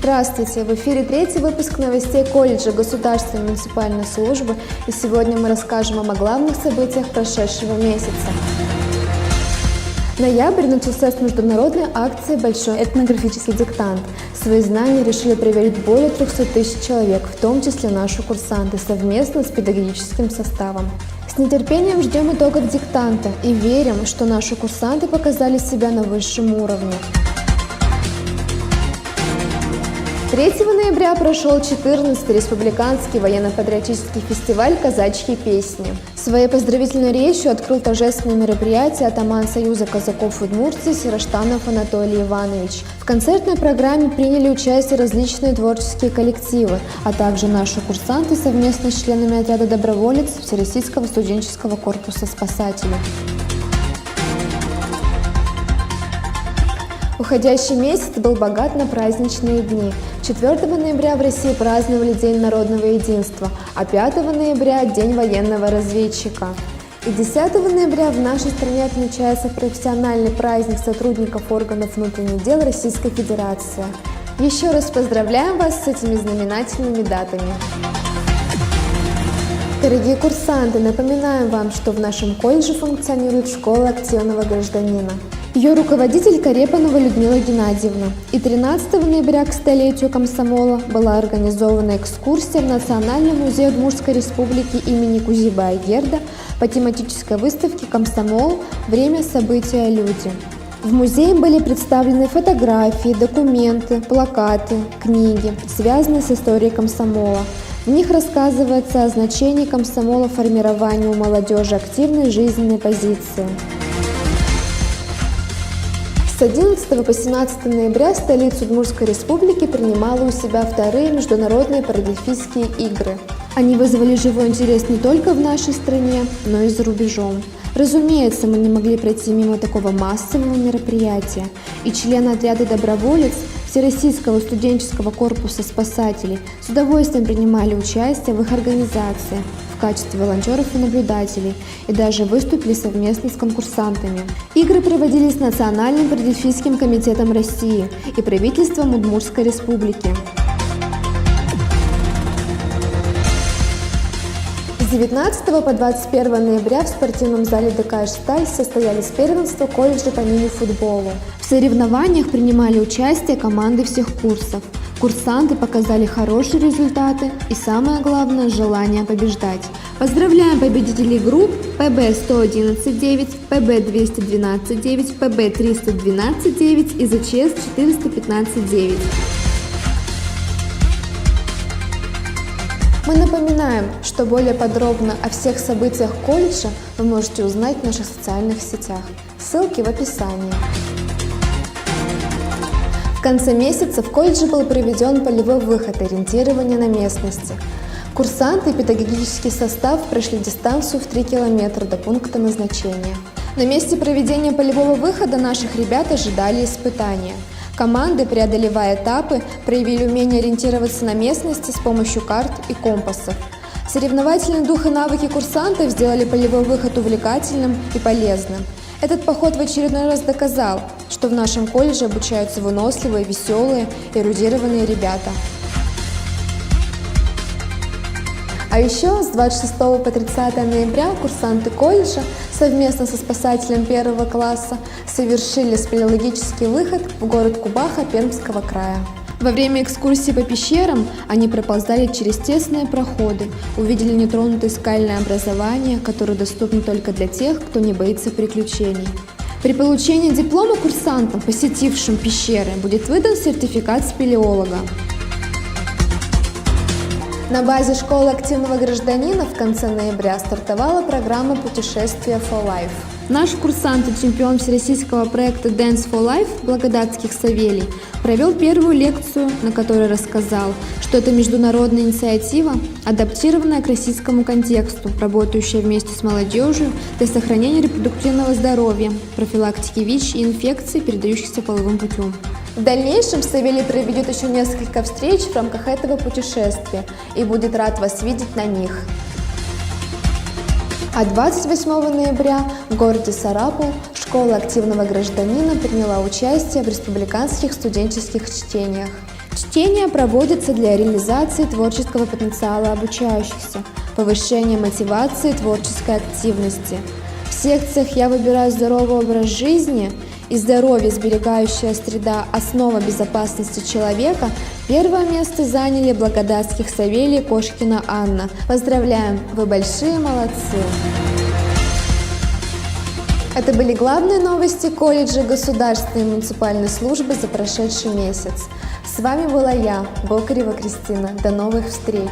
Здравствуйте! В эфире третий выпуск новостей колледжа Государственной муниципальной службы, и сегодня мы расскажем вам о главных событиях прошедшего месяца. Ноябрь начался с международной акции «Большой этнографический диктант». Свои знания решили проверить более 300 тысяч человек, в том числе наши курсанты, совместно с педагогическим составом. С нетерпением ждем итогов диктанта и верим, что наши курсанты показали себя на высшем уровне. 3 ноября прошел 14-й республиканский военно-патриотический фестиваль «Казачьи песни». Своей поздравительной речью открыл торжественное мероприятие атаман Союза казаков Удмуртии Сираштанов Анатолий Иванович. В концертной программе приняли участие различные творческие коллективы, а также наши курсанты совместно с членами отряда доброволец Всероссийского студенческого корпуса спасателей. Уходящий месяц был богат на праздничные дни. 4 ноября в России праздновали День народного единства, а 5 ноября – День военного разведчика. И 10 ноября в нашей стране отмечается профессиональный праздник сотрудников органов внутренних дел Российской Федерации. Еще раз поздравляем вас с этими знаменательными датами. Дорогие курсанты, напоминаем вам, что в нашем колледже функционирует школа активного гражданина. Ее руководитель Карепанова Людмила Геннадьевна. И 13 ноября к столетию комсомола была организована экскурсия в Национальный музей Удмуртской республики имени Кузибая-Герда по тематической выставке «Комсомол. Время, события, люди». В музее были представлены фотографии, документы, плакаты, книги, связанные с историей комсомола. В них рассказывается о значении комсомола в формировании у молодежи активной жизненной позиции. С 11 по 17 ноября столица Удмуртской республики принимала у себя вторые международные парадельфийские игры. Они вызвали живой интерес не только в нашей стране, но и за рубежом. Разумеется, мы не могли пройти мимо такого массового мероприятия, и члены отряда доброволец Всероссийского студенческого корпуса спасателей с удовольствием принимали участие в их организации в качестве волонтеров и наблюдателей, и даже выступили совместно с конкурсантами. Игры проводились Национальным парадельфийским комитетом России и правительством Удмуртской республики. С 19 по 21 ноября в спортивном зале ДК «Эшталь» состоялись первенства колледжа по мини-футболу. В соревнованиях принимали участие команды всех курсов. Курсанты показали хорошие результаты и, самое главное, желание побеждать. Поздравляем победителей групп ПБ-111-9, ПБ-212-9, ПБ-312-9 и ЗЧС 415-9. Мы напоминаем, что более подробно о всех событиях колледжа вы можете узнать в наших социальных сетях. Ссылки в описании. В конце месяца в колледже был проведен полевой выход ориентирования на местности. Курсанты и педагогический состав прошли дистанцию в 3 километра до пункта назначения. На месте проведения полевого выхода наших ребят ожидали испытания. Команды, преодолевая этапы, проявили умение ориентироваться на местности с помощью карт и компасов. Соревновательный дух и навыки курсантов сделали полевой выход увлекательным и полезным. Этот поход в очередной раз доказал, что в нашем колледже обучаются выносливые, веселые, эрудированные ребята. А еще с 26 по 30 ноября курсанты колледжа совместно со спасателем 1 класса совершили спелеологический выход в город Кубаха Пермского края. Во время экскурсии по пещерам они проползали через тесные проходы, увидели нетронутое скальное образование, которое доступно только для тех, кто не боится приключений. При получении диплома курсантам, посетившим пещеры, будет выдан сертификат спелеолога. На базе школы активного гражданина в конце ноября стартовала программа «Путешествие for Life». Наш курсант и чемпион всероссийского проекта Dance for Life Благодатских Савелий провел первую лекцию, на которой рассказал, что это международная инициатива, адаптированная к российскому контексту, работающая вместе с молодежью для сохранения репродуктивного здоровья, профилактики ВИЧ и инфекций, передающихся половым путем. В дальнейшем Савелий проведет еще несколько встреч в рамках этого путешествия и будет рад вас видеть на них. А 28 ноября в городе Сарапул школа активного гражданина приняла участие в республиканских студенческих чтениях. Чтение проводится для реализации творческого потенциала обучающихся, повышения мотивации творческой активности. В секциях «Я выбираю здоровый образ жизни» и «Здоровье, сберегающая среда. Основа безопасности человека» первое место заняли Благодатских Савелий и Кошкина Анна. Поздравляем, вы большие молодцы! Это были главные новости колледжа Государственной муниципальной службы за прошедший месяц. С вами была я, Бокарева Кристина. До новых встреч!